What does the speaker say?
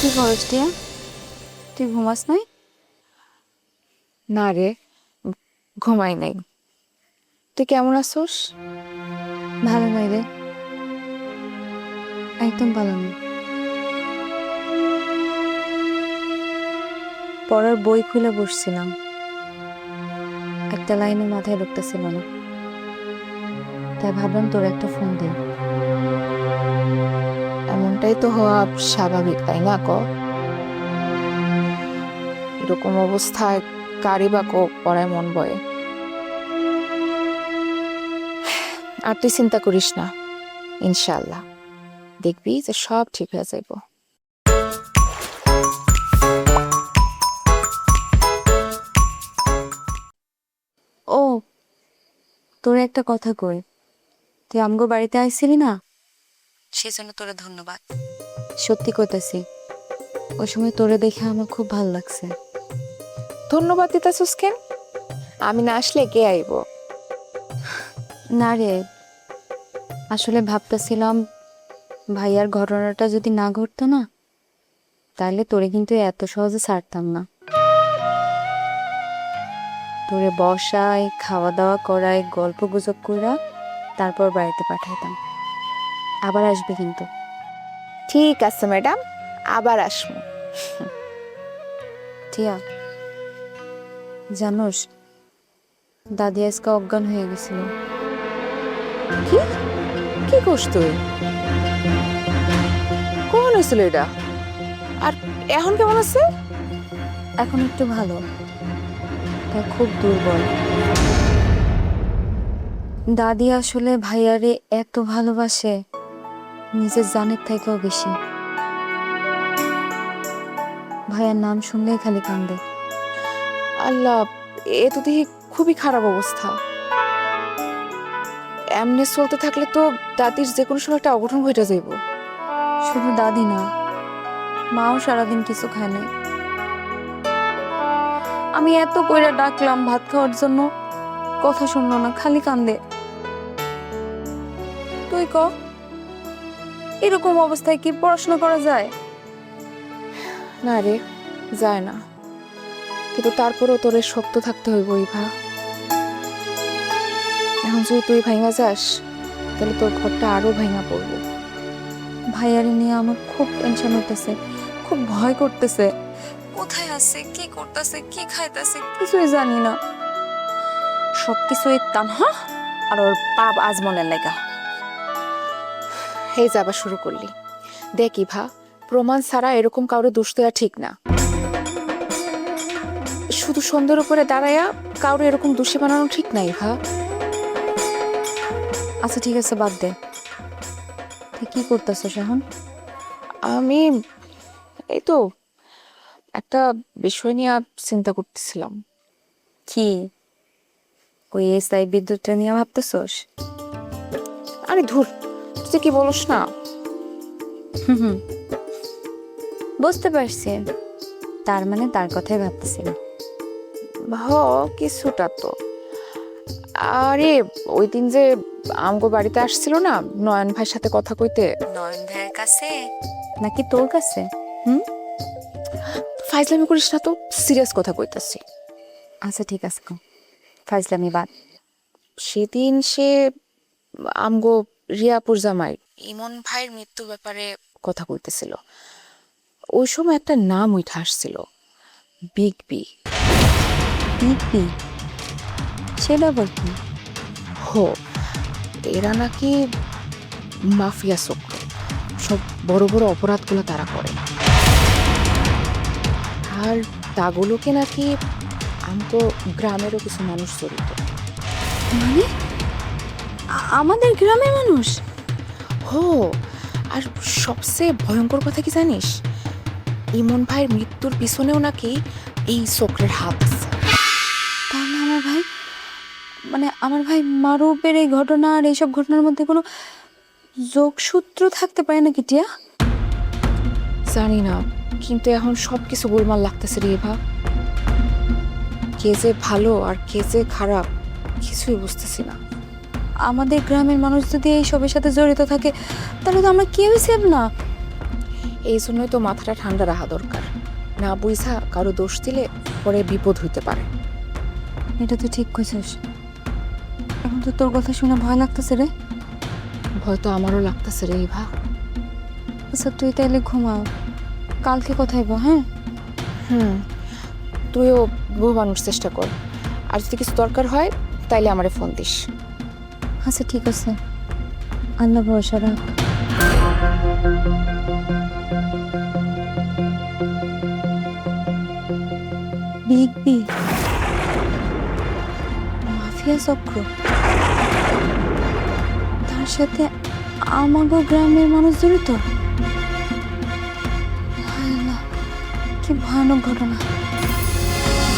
কি করস টিয়া? তুই ঘুমাস নাই? না রে, ঘুমাই নাই। তুই কেমন আছোস? ভালো নাই রে, একদম ভালো নেই। পড়ার বই খুলে বসছিলাম, একটা লাইনের মাথায় ঢুকতেছিল না, তাই ভাবলাম তোর একটা ফোন দিই। এমনটাই তো হওয়া স্বাভাবিক, তাই না ক? এরকম অবস্থায় কারি বা পড়ায় মন বয়ে। আর তুই চিন্তা করিস না, ইনশাআল্লাহ দেখবি যে সব ঠিক হয়ে যাইব। ও, তোর একটা কথা কই, তুই আমগো বাড়িতে আইছিলি না, সেজন্য তোরে ধন্যবাদ। সত্যি কইতাছি, ওই সময় তোরে দেখে আমার খুব ভালো লাগছে। ধন্যবাদ দিতেছিস কেন? আমি না আসলে কে আইব? না রে, আসলে ভাবতেছিলাম ভাইয়ার ঘটনাটা যদি না ঘটতো না, তাহলে তোরে কিন্তু এত সহজে ছাড়তাম না। তোরে বসায়, খাওয়া দাওয়া করায়, গল্প গুজব কইরা তারপর বাড়িতে পাঠাইতাম। আবার আসবে কিন্তু। ঠিক আছে ম্যাডাম, আবার আসবো। টিয়া, জানোস দাদি আজকে অজ্ঞান হয়ে গেছিল। কি কি করছ তুই? কখন হয়েছিল এটা? আর এখন কেমন আছে? এখন একটু ভালো, তাই খুব দুর্বল। দাদি আসলে ভাইয়ারে এত ভালোবাসে, নিজের জানের থেকেও বেশি। ভাইয়ার নাম শুনলেই খালি কান্দে। আল্লাহ, এ তো দেখি খুবই খারাপ অবস্থা। এমনি চলতে থাকলে তো দাদির যে কোনো সময় একটা অঘটন ঘটে যাইব। শুধু দাদি না, মাও সারাদিন কিছু খায় নাই। আমি এত কইরা ডাকলাম ভাত খাওয়ার জন্য, কথা শুনলো না, খালি কান্দে। তুই ক, এরকম অবস্থায় কি পড়াশোনা করা যায়? না রে, যায় না। কিন্তু তারপরেও তোরে শক্ত থাকতে হইব ইভা। এখন যদি তুই ভাঙা যাস, তাহলে তোর ঘরটা আরো ভাঙা পড়বো। ভাইয়ারে নিয়ে আমার খুব টেনশন হইতেছে, খুব ভয় করতেছে। কোথায় আছে, কি করতেছে, কি খাইতেছে, কিছুই জানি না। সবকিছুই তানহা আর ওর পাপ আজমলের লেগা। এই যাবা শুরু করলি। দেখ ইভা, প্রমাণ ছাড়া এরকম কাউরে দোষ দেওয়া ঠিক না। শুধু সন্দেহের উপরে দাঁড়ায়া কাউরে এরকম দোষী বানানো ঠিক না ইভা। আচ্ছা ঠিক আছে, বাদ দে। তুই কি করতেছস এখন? আমি এই তো একটা বিষয় নিয়ে চিন্তা করতেছিলাম। কি, ওই এসআই বিদ্যুৎটা নিয়ে ভাবতেছস? আরে ধুর, তুই কি বলস না। হুম, বুঝতে পারছি, তার মানে তার কথাই ভাবতেছিলাম। হ, কিছুটা তো। আরে ওই দিন যে আমগো বাড়িতে আসছিল না নয়ন ভাইয়ের সাথে কথা কইতে। নয়ন ভাইয়ের কাছে নাকি তোর কাছে? ফাইজলামি করিস না তো, সিরিয়াস কথা কইতাছি। আচ্ছা ঠিক আছে, কও, ফাইজলামি বাদ। সেদিন সে আমগো রিয়াপুর জামাই ইমন ভাইয়ের মৃত্যু ব্যাপারে কথা কইতেছিল। ওই সময় একটা নাম উঠে আসছিল, বিগ বি। Big B? সেটা আবার কি? হো, এরা নাকি মাফিয়া চক্র, সব বড় বড় অপরাধগুলো তারা করে। আর তাগুলোকে নাকি আমগো গ্রামেরও কিছু মানুষ জড়িত। মানে আমাদের গ্রামের মানুষ? হো, আর সবচেয়ে ভয়ঙ্কর কথা কি জানিস? ইমন ভাইয়ের মৃত্যুর পিছনেও নাকি এই চক্রের হাত আছে। তাহলে আমার ভাই, মানে আমার ভাই মারুপের এই ঘটনা আর এইসব ঘটনার মধ্যে কোনো যোগসূত্র থাকতে পারে নাকি টিয়া? জানি না, কিন্তু এখন সবকিছু গোলমাল লাগতেছে রে ভা। কে যে ভালো আর কে যে খারাপ কিছুই বুঝতেছি না। আমাদের গ্রামের মানুষ যদি এই সবের সাথে জড়িত থাকে, তাহলে তো আমরা কেউই সেভ না। এই জন্যই তো মাথাটা ঠান্ডা রাখা দরকার। না বুঝা কারো দোষ দিলে পরে বিপদ হইতে পারে। এটা তো ঠিক কইছিস। এখন তো তোর কথা শুনে ভয় লাগতেছে রে। ভয় তো আমারও লাগতেছে রে ইভা। আচ্ছা তুই তাইলে ঘুমা, কালকে কথাইব, হ্যাঁ? তুইও ঘুমানোর চেষ্টা কর, আর যদি কিছু দরকার হয় তাইলে আমারে ফোন দিস। আচ্ছা ঠিক আছে, আল্লাহ ভরসা রাখ। বিগ বি মাফিয়া চক্র, তার সাথে আমাগো গ্রামের মানুষ জড়িত। হায় আল্লাহ, কি ভয়ানক ঘটনা।